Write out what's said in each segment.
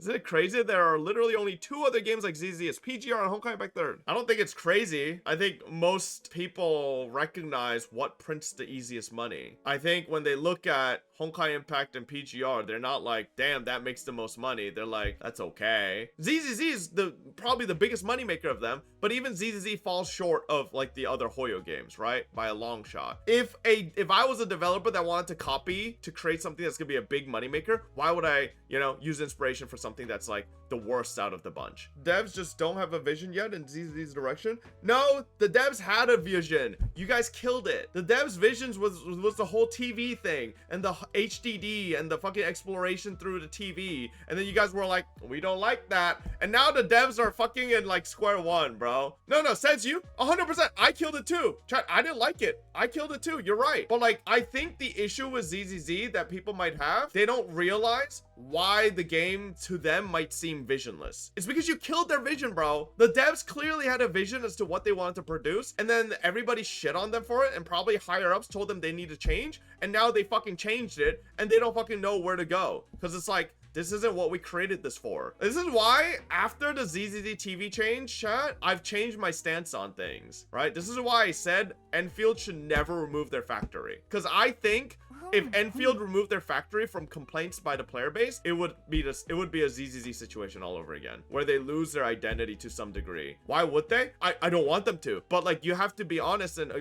Isn't it crazy? There are literally only 2 other games like ZZ. It's PGR and Honkai Impact 3rd. I don't think it's crazy. I think most people recognize what prints the easiest money. I think when they look at Honkai Impact and PGR, they're not like, damn, that makes the most money. They're like, that's okay. ZZZ is probably the biggest moneymaker of them, but even ZZZ falls short of like the other Hoyo games, right? By a long shot. If I was a developer that wanted to copy to create something that's gonna be a big moneymaker, why would I, you know, use inspiration for something that's like the worst out of the bunch? Devs just don't have a vision yet in ZZZ's direction. No, the devs had a vision. You guys killed it. The devs' visions was the whole TV thing and the HDD and the fucking exploration through the TV. And then you guys were like, we don't like that. And now the devs are fucking in like square one, bro. No, says you 100%. I killed it too. Chat, I didn't like it. I killed it too. You're right. But like, I think the issue with ZZZ that people might have, they don't realize why the game to them might seem visionless. It's because you killed their vision, bro. The devs clearly had a vision as to what they wanted to produce, and then everybody shit on them for it, and probably higher ups told them they need to change, and now they fucking changed it, and they don't fucking know where to go. Because it's like, this isn't what we created this for. This is why after the ZZZ TV change, chat, I've changed my stance on things, right? This is why I said Enfield should never remove their factory. Because I think if Enfield removed their factory from complaints by the player base, it would be a ZZZ situation all over again, where they lose their identity to some degree. Why would they? I don't want them to, but like, you have to be honest and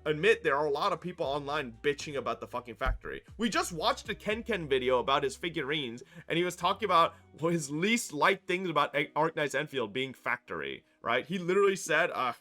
admit there are a lot of people online bitching about the fucking factory. We just watched a Ken video about his figurines, and he was talking about his least liked things about Arknights Enfield being factory, right? He literally said, I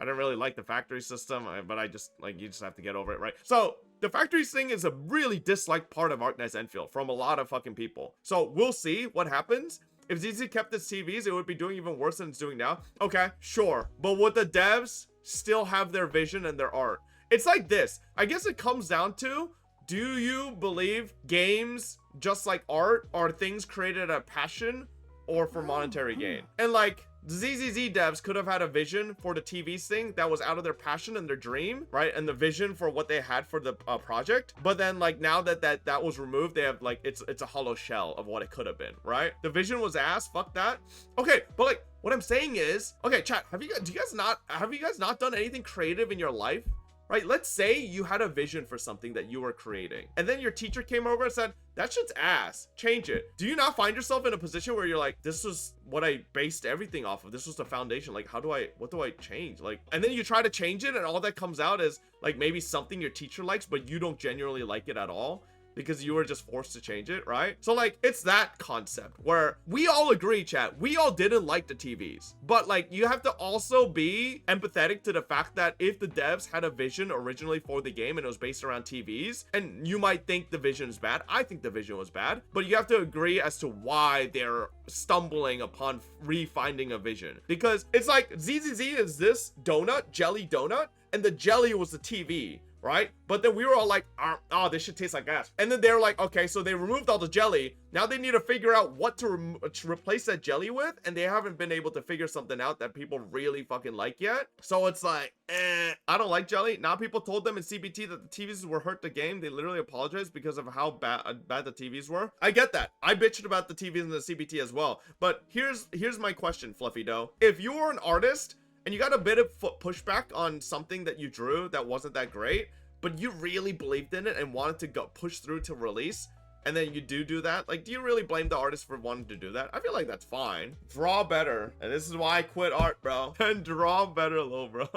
don't really like the factory system, but I just, like, you just have to get over it, right? So the factory thing is a really disliked part of Arknights Enfield from a lot of fucking people. So we'll see what happens. If ZZ kept its TVs, it would be doing even worse than it's doing now. Okay, sure. But would the devs still have their vision and their art? It's like this. I guess it comes down to, do you believe games, just like art, are things created out of passion or for monetary gain? And like, ZZZ devs could have had a vision for the TVs thing that was out of their passion and their dream, right? And the vision for what they had for the project. But then like, now that was removed, they have like, it's a hollow shell of what it could have been, right? The vision was ass, fuck that. Okay, but like, what I'm saying is, okay, chat, have you guys not done anything creative in your life? Right? Let's say you had a vision for something that you were creating, and then your teacher came over and said, that shit's ass, change it. Do you not find yourself in a position where you're like, this was what I based everything off of, this was the foundation, like what do I change? Like, and then you try to change it, and all that comes out is like maybe something your teacher likes, but you don't genuinely like it at all, because you were just forced to change it, right? So like, it's that concept where we all agree, chat, we all didn't like the TVs, but like, you have to also be empathetic to the fact that if the devs had a vision originally for the game and it was based around TVs, and you might think the vision is bad, I think the vision was bad, but you have to agree as to why they're stumbling upon refinding a vision. Because it's like, ZZZ is this donut, jelly donut, and the jelly was the TV, right? But then we were all like, oh, this shit tastes like ass. And then they're like, okay, so they removed all the jelly. Now they need to figure out what to replace that jelly with, and they haven't been able to figure something out that people really fucking like yet. So it's like, I don't like jelly. Now people told them in CBT that the TVs were hurt the game. They literally apologized because of how bad the TVs were. I get that. I bitched about the TVs in the CBT as well. But here's my question, Fluffy Dough. If you were an artist and you got a bit of pushback on something that you drew that wasn't that great, but you really believed in it and wanted to go push through to release, and then you do that, like, do you really blame the artist for wanting to do that? I feel like that's fine. Draw better. And this is why I quit art, bro. And draw better, little bro.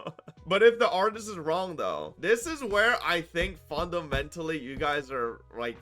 But if the artist is wrong, though, this is where I think fundamentally you guys are like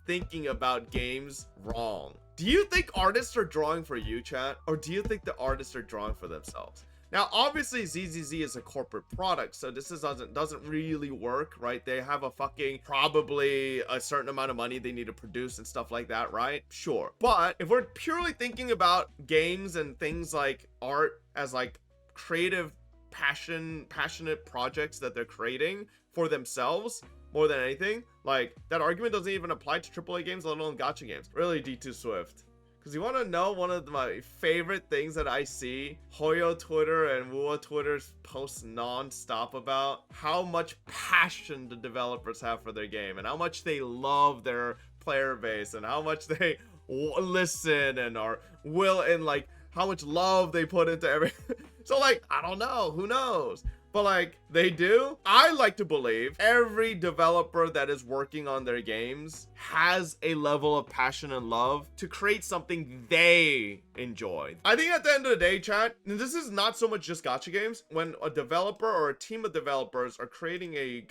thinking about games wrong. Do you think artists are drawing for you, chat? Or do you think the artists are drawing for themselves? Now, obviously, ZZZ is a corporate product, so this doesn't really work, right? They have a fucking, probably a certain amount of money they need to produce and stuff like that, right? Sure. But if we're purely thinking about games and things like art as like creative, passionate projects that they're creating for themselves, more than anything, like, that argument doesn't even apply to AAA games, let alone gacha games. Really, D2 Swift. Because you want to know one of my favorite things that I see Hoyo Twitter and Wua Twitter's post non-stop about? How much passion the developers have for their game, and how much they love their player base, and how much they listen and are will and like how much love they put into everything. So like, I don't know, who knows? But like, they do. I like to believe every developer that is working on their games has a level of passion and love to create something they enjoy. I think at the end of the day, chat, this is not so much just gacha games. When a developer or a team of developers are creating a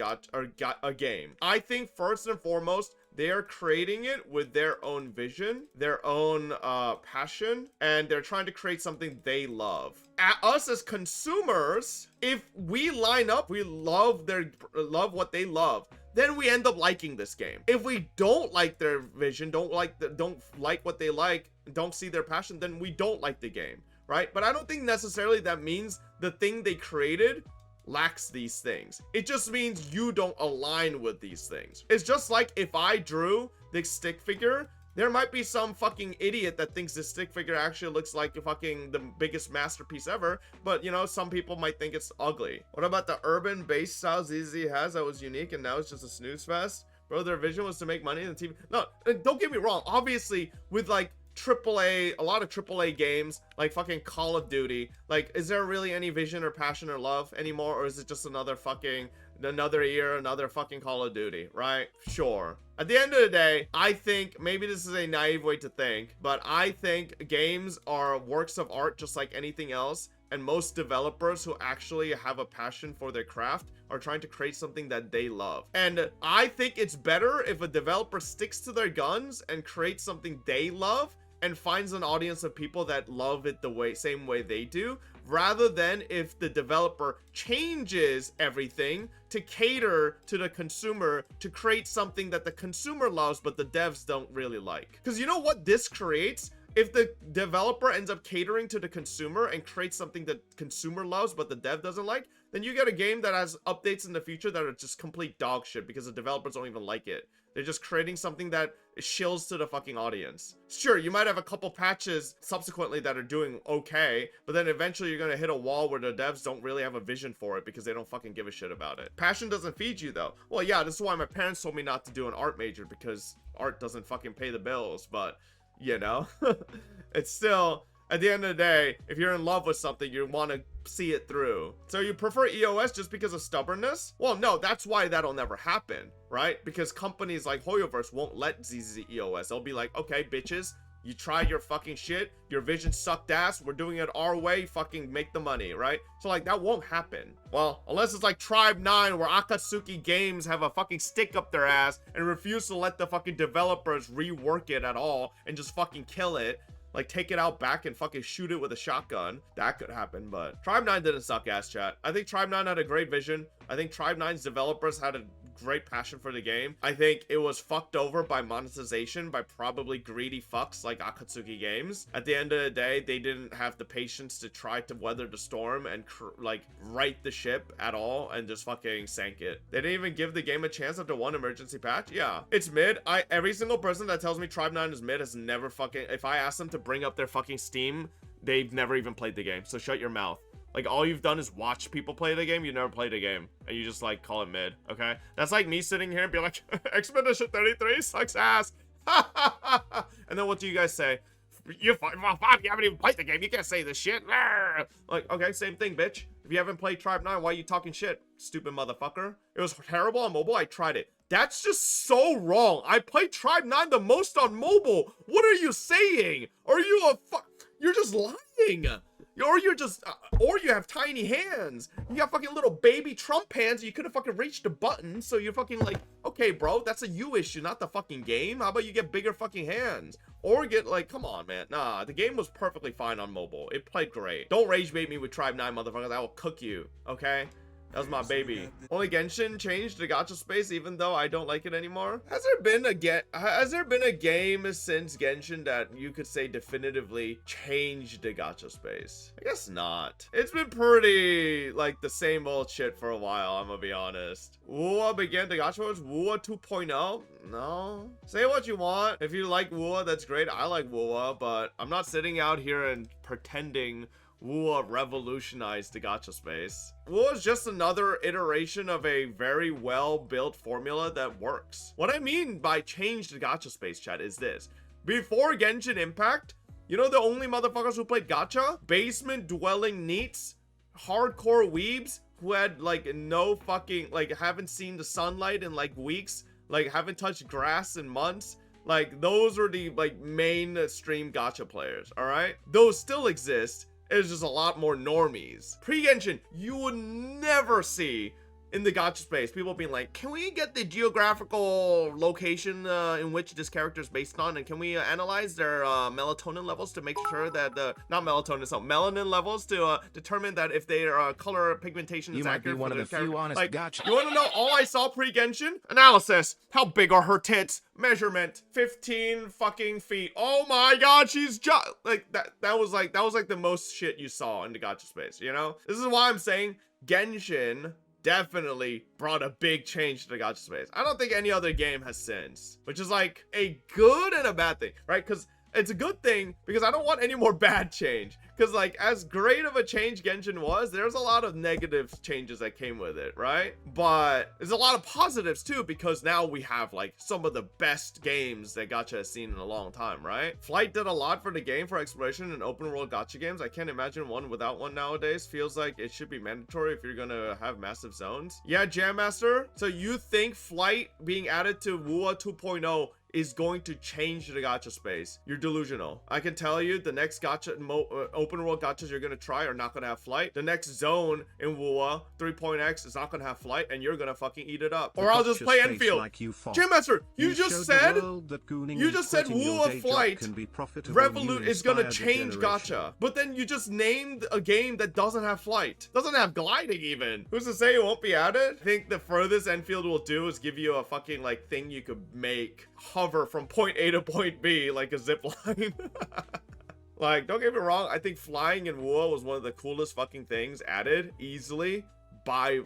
game, I think first and foremost, they are creating it with their own vision, their own passion, and they're trying to create something they love. Us as consumers, if we line up, we love what they love, then we end up liking this game. If we don't like their vision, don't like what they like, don't see their passion, then we don't like the game, right? But I don't think necessarily that means the thing they created lacks these things. It just means you don't align with these things. It's just like if I drew the stick figure, there might be some fucking idiot that thinks this stick figure actually looks like fucking the biggest masterpiece ever, but you know, some people might think it's ugly. What about the urban bass style ZZZ has that was unique and now it's just a snooze fest? Bro, their vision was to make money in the TV. No, don't get me wrong. Obviously, with like a lot of AAA games like fucking Call of Duty, like, is there really any vision or passion or love anymore, or is it just another year, another fucking Call of Duty, right? Sure. At the end of the day, I think maybe this is a naive way to think, but I think games are works of art just like anything else, and most developers who actually have a passion for their craft are trying to create something that they love. And I think it's better if a developer sticks to their guns and creates something they love and finds an audience of people that love it the same way they do, rather than if the developer changes everything to cater to the consumer to create something that the consumer loves but the devs don't really like. Because you know what this creates? If the developer ends up catering to the consumer and creates something that consumer loves but the dev doesn't like, then you get a game that has updates in the future that are just complete dog shit because the developers don't even like it. They're just creating something that shills to the fucking audience. Sure, you might have a couple patches subsequently that are doing okay, but then eventually you're gonna hit a wall where the devs don't really have a vision for it because they don't fucking give a shit about it. Passion doesn't feed you though. Well, yeah, this is why my parents told me not to do an art major, because art doesn't fucking pay the bills, but you know, it's still, at the end of the day, if you're in love with something, you want to see it through. So you prefer EOS just because of stubbornness? Well, no, that's why that'll never happen, right? Because companies like Hoyoverse won't let ZZZ EOS. They'll be like, okay, bitches, you tried your fucking shit, your vision sucked ass, we're doing it our way, fucking make the money, right? So like, that won't happen. Well, unless it's like Tribe 9 where Akatsuki Games have a fucking stick up their ass and refuse to let the fucking developers rework it at all and just fucking kill it. Like, take it out back and fucking shoot it with a shotgun. That could happen, but Tribe 9 didn't suck ass, chat. I think Tribe 9 had a great vision. I think Tribe 9's developers had a great passion for the game. I think it was fucked over by monetization by probably greedy fucks like Akatsuki Games. At the end of the day, they didn't have the patience to try to weather the storm and like right the ship at all and just fucking sank it. They didn't even give the game a chance after one emergency patch. Yeah, it's mid. Every single person that tells me Tribe 9 is mid has never fucking, if I ask them to bring up their fucking Steam, they've never even played the game. So shut your mouth. Like, all you've done is watch people play the game. You never played a game. And you just, like, call it mid, okay? That's like me sitting here and be like, Expedition 33 sucks ass. And then what do you guys say? You haven't even played the game. You can't say this shit. Like, okay, same thing, bitch. If you haven't played Tribe 9, why are you talking shit? Stupid motherfucker. It was terrible on mobile. I tried it. That's just so wrong. I played Tribe 9 the most on mobile. What are you saying? Are you you're just lying. Or you're just, or you have tiny hands. You got fucking little baby Trump hands. You could have fucking reached a button. So you're fucking like, okay, bro, that's a you issue, not the fucking game. How about you get bigger fucking hands? Or get like, come on, man. Nah, the game was perfectly fine on mobile. It played great. Don't rage bait me with Tribe 9, motherfuckers. I will cook you, okay? That was my baby. Only Genshin changed the gacha space, even though I don't like it anymore. Has there been a game since Genshin that you could say definitively changed the gacha space? I guess not. It's been pretty like the same old shit for a while, I'm gonna be honest. Wua began the gacha wars. Wua 2.0? No. Say what you want. If you like Wua, that's great. I like Wua, but I'm not sitting out here and pretending Wua revolutionized the gacha space. Wua is just another iteration of a very well-built formula that works. What I mean by change the gacha space, chat, is this. Before Genshin Impact, you know the only motherfuckers who played gacha? Basement dwelling neats, hardcore weebs who had like no fucking, like haven't seen the sunlight in like weeks, like haven't touched grass in months. Like those were the like mainstream gacha players, all right? Those still exist. It's just a lot more normies. Pre-Genshin, you would never see in the gacha space people being like, can we get the geographical location in which this character is based on, and can we analyze their melatonin levels to make sure that not melatonin, so melanin levels to determine that if their color pigmentation is accurate. You might be one of the few honest gacha. You want to know all I saw pre-Genshin? Analysis. How big are her tits? Measurement 15 fucking feet. Oh my god, she's just like that was like the most shit you saw in the gacha space, you know? This is why I'm saying Genshin definitely brought a big change to the gacha space. I don't think any other game has since, which is like a good and a bad thing, right? Because it's a good thing because I don't want any more bad change. Because like as great of a change Genshin was, there's a lot of negative changes that came with it, right? But there's a lot of positives too, because now we have like some of the best games that gacha has seen in a long time, right? Flight did a lot for the game for exploration and open world gacha games. I can't imagine one without one nowadays. Feels like it should be mandatory if you're gonna have massive zones. Yeah, Jam Master. So you think Flight being added to WUA 2.0 is going to change the gacha space? You're delusional. I can tell you the next gacha open world gachas you're gonna try are not gonna have Flight. The next zone in WUA 3.x is not gonna have Flight, and you're gonna fucking eat it up. Or I'll just play Enfield. Like Jam Master, you just said WUA Flight Revolut is gonna change gacha, but then you just named a game that doesn't have Flight, doesn't have gliding even. Who's to say it won't be added? I think the furthest Enfield will do is give you a fucking like thing you could make hover from point A to point B like a zip line. Like, don't get me wrong, I think flying in WUA was one of the coolest fucking things added easily by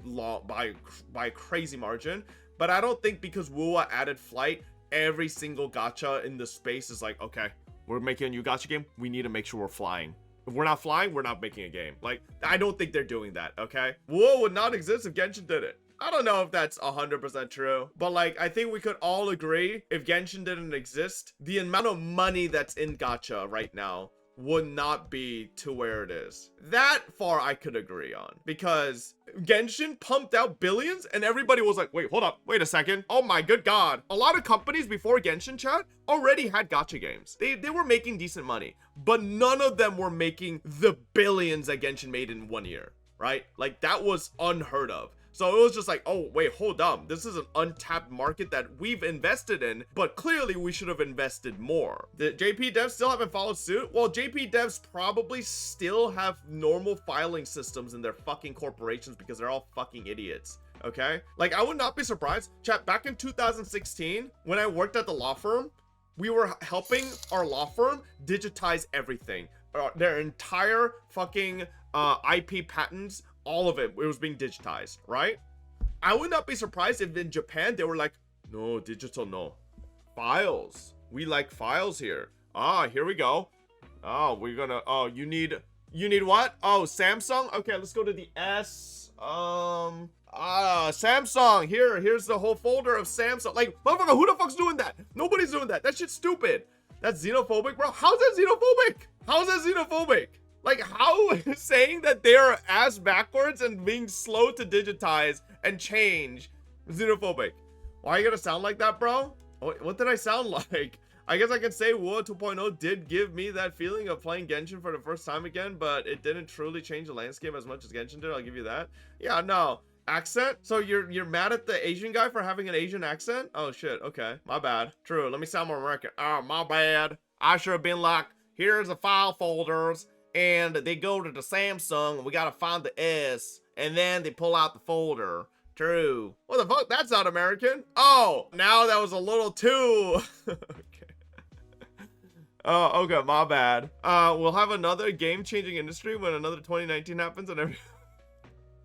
crazy margin. But I don't think because WUA added Flight, every single gacha in the space is like, okay, we're making a new gacha game, we need to make sure we're flying. If we're not flying, we're not making a game. Like, I don't think they're doing that, okay? WUA would not exist if Genshin did it. I don't know if that's 100% true, but like, I think we could all agree if Genshin didn't exist, the amount of money that's in gacha right now would not be to where it is. That far I could agree on, because Genshin pumped out billions and everybody was like, wait, hold up, wait a second. Oh my good god. A lot of companies before Genshin, chat, already had gacha games. They were making decent money, but none of them were making the billions that Genshin made in 1 year, right? Like, that was unheard of. So it was just like, oh, wait, hold up. This is an untapped market that we've invested in, but clearly we should have invested more. The JP devs still haven't followed suit? Well, JP devs probably still have normal filing systems in their fucking corporations because they're all fucking idiots. Okay? Like, I would not be surprised. Chat, back in 2016, when I worked at the law firm, we were helping our law firm digitize everything. Their entire fucking IP patents, all of it was being digitized, right? I would not be surprised if in Japan they were like, no, digital, no. Files. We like files here. Ah, here we go. Oh, we're gonna, oh, you need what? Oh, Samsung? Okay, let's go to the S. Samsung. Here's the whole folder of Samsung. Like, motherfucker, who the fuck's doing that? Nobody's doing that. That shit's stupid. That's xenophobic, bro. How's that xenophobic? How's that xenophobic? Like, how saying that they're ass backwards and being slow to digitize and change xenophobic? Why you gonna sound like that, bro? What did I sound like? I guess I can say WUA 2.0 did give me that feeling of playing Genshin for the first time again, but it didn't truly change the landscape as much as Genshin did. I'll give you that. Yeah, no. Accent? So you're mad at the Asian guy for having an Asian accent? Oh shit, okay. My bad. True, let me sound more American. Oh, my bad. I should have been like, here's the file folders, and they go to the Samsung, and we gotta find the S, and then they pull out the folder. True. What the fuck? That's not American. Oh, now that was a little too... Okay. Oh, okay, my bad. We'll have another game-changing industry when another 2019 happens and everything.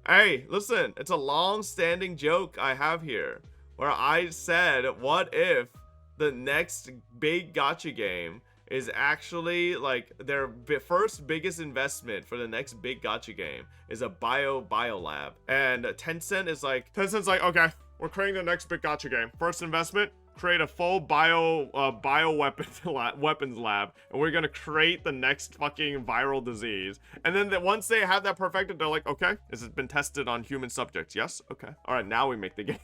Hey, listen, it's a long-standing joke I have here, where I said, what if the next big gacha game is actually like their first biggest investment for the next big gacha game is a bio lab, and Tencent's like, okay, we're creating the next big gacha game. First investment, create a full weapons lab, and we're gonna create the next fucking viral disease. And then once they have that perfected, they're like, okay, this has been tested on human subjects. Yes, okay, all right, now we make the game.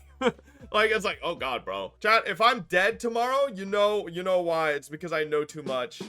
Like, it's like, oh god, bro. Chat, if I'm dead tomorrow, you know why. It's because I know too much.